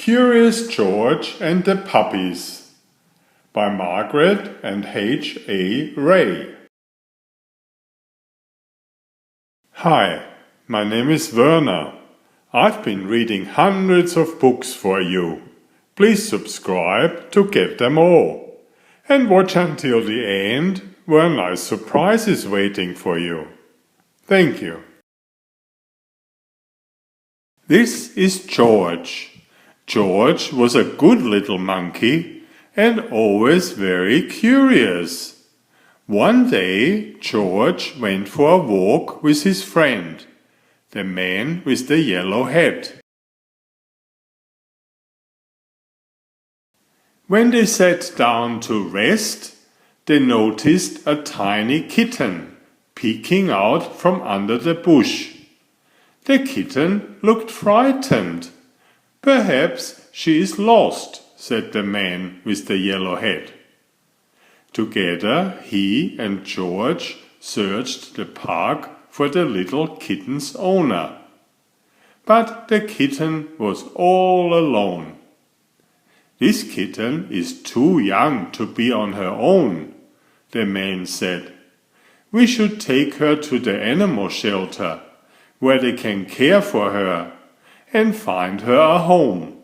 Curious George and the Puppies by Margret and H.A. Ray. Hi, my name is Werner. I've been reading hundreds of books for you. Please subscribe to get them all. And watch until the end, where a nice surprise is waiting for you. Thank you. This is George. George was a good little monkey and always very curious. One day George went for a walk with his friend, the man with the yellow hat. When they sat down to rest, they noticed a tiny kitten peeking out from under the bush. The kitten looked frightened. "Perhaps she is lost," said the man with the yellow hat. Together he and George searched the park for the little kitten's owner. But the kitten was all alone. "This kitten is too young to be on her own," the man said. "We should take her to the animal shelter, where they can care for her and find her a home."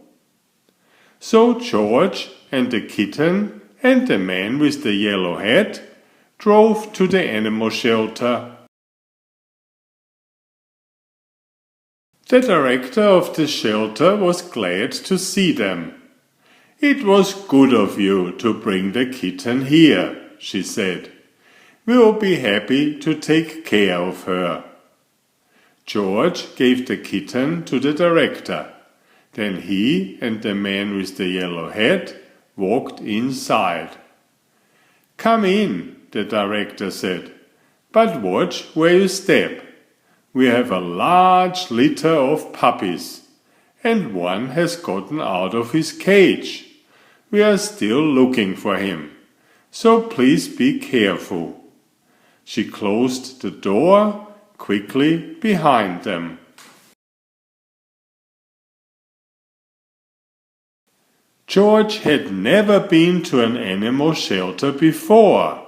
So George and the kitten and the man with the yellow hat drove to the animal shelter. The director of the shelter was glad to see them. "It was good of you to bring the kitten here," she said. "We will be happy to take care of her." George gave the kitten to the director. Then he and the man with the yellow hat walked inside. "Come in," the director said, "but watch where you step. We have a large litter of puppies, and one has gotten out of his cage. We are still looking for him, so please be careful." She closed the door quickly behind them. George had never been to an animal shelter before.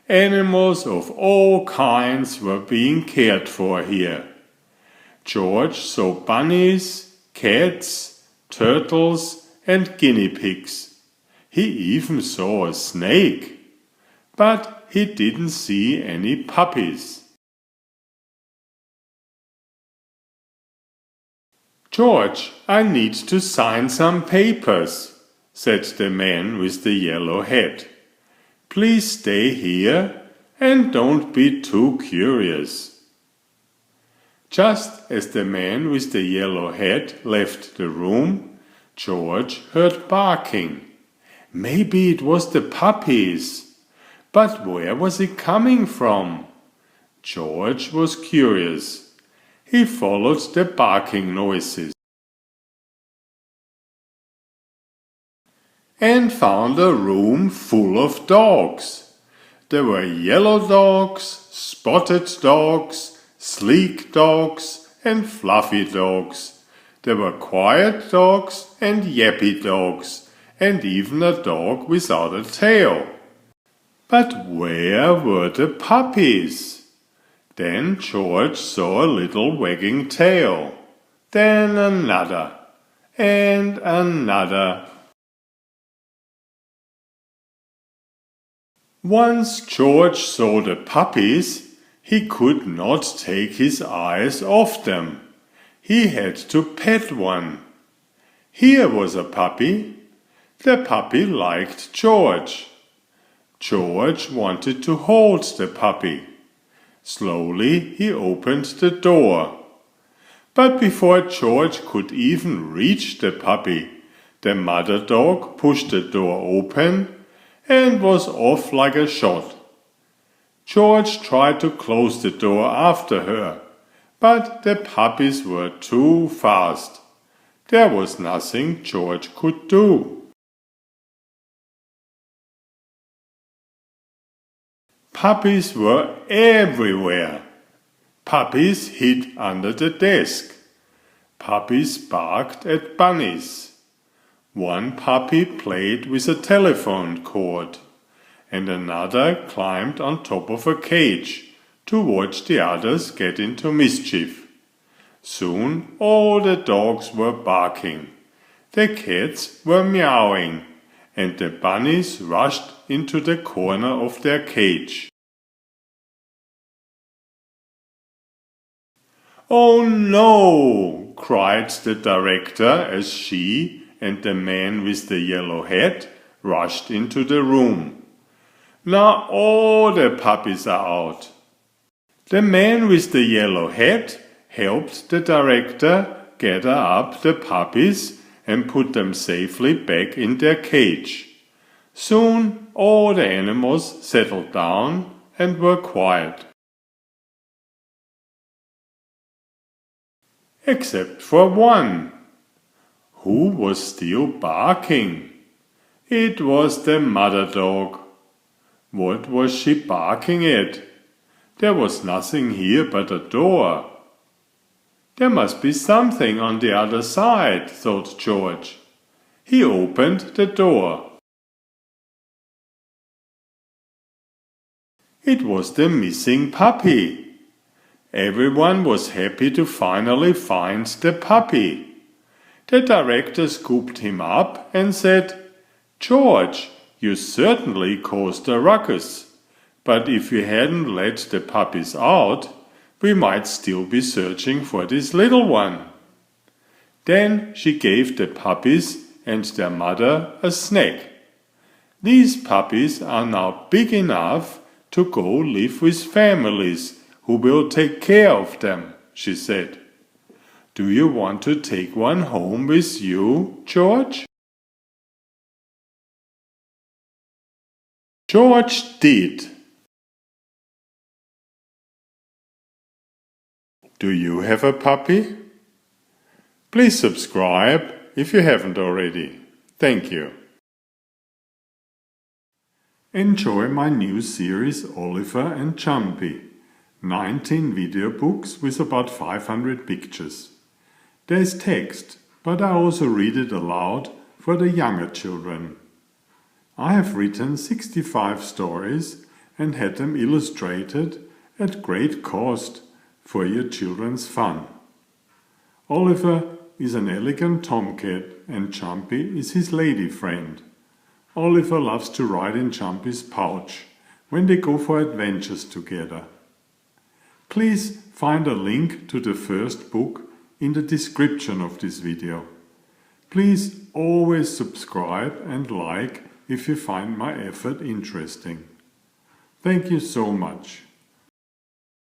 Animals of all kinds were being cared for here. George saw bunnies, cats, turtles, and guinea pigs. He even saw a snake, but he didn't see any puppies. "George, I need to sign some papers," said the man with the yellow hat. "Please stay here and don't be too curious." Just as the man with the yellow hat left the room, George heard barking. Maybe it was the puppies. But where was it coming from? George was curious. He followed the barking noises and found a room full of dogs. There were yellow dogs, spotted dogs, sleek dogs, and fluffy dogs. There were quiet dogs and yappy dogs, and even a dog without a tail. But where were the puppies? Then George saw a little wagging tail, then another, and another. Once George saw the puppies, he could not take his eyes off them. He had to pet one. Here was a puppy. The puppy liked George. George wanted to hold the puppy. Slowly he opened the door. But before George could even reach the puppy, the mother dog pushed the door open and was off like a shot. George tried to close the door after her, but the puppies were too fast. There was nothing George could do. Puppies were everywhere. Puppies hid under the desk. Puppies barked at bunnies. One puppy played with a telephone cord, and another climbed on top of a cage to watch the others get into mischief. Soon all the dogs were barking, the cats were meowing, and the bunnies rushed into the corner of their cage. "Oh no!" cried the director as she and the man with the yellow hat rushed into the room. "Now all the puppies are out." The man with the yellow hat helped the director gather up the puppies and put them safely back in their cage. Soon all the animals settled down and were quiet. Except for one. Who was still barking? It was the mother dog. What was she barking at? There was nothing here but a door. There must be something on the other side, thought George. He opened the door. It was the missing puppy. Everyone was happy to finally find the puppy. The director scooped him up and said, "George, you certainly caused a ruckus, but if you hadn't let the puppies out, we might still be searching for this little one." Then she gave the puppies and their mother a snack. "These puppies are now big enough to go live with families who will take care of them," she said. "Do you want to take one home with you, George?" George did. Do you have a puppy? Please subscribe if you haven't already. Thank you. Enjoy my new series Oliver and Jumpy. 19 video books with about 500 pictures. There's text, but I also read it aloud for the younger children. I have written 65 stories and had them illustrated at great cost for your children's fun. Oliver is an elegant tomcat and Jumpy is his lady friend. Oliver loves to ride in Jumpy's pouch when they go for adventures together. Please find a link to the first book in the description of this video. Please always subscribe and like if you find my effort interesting. Thank you so much.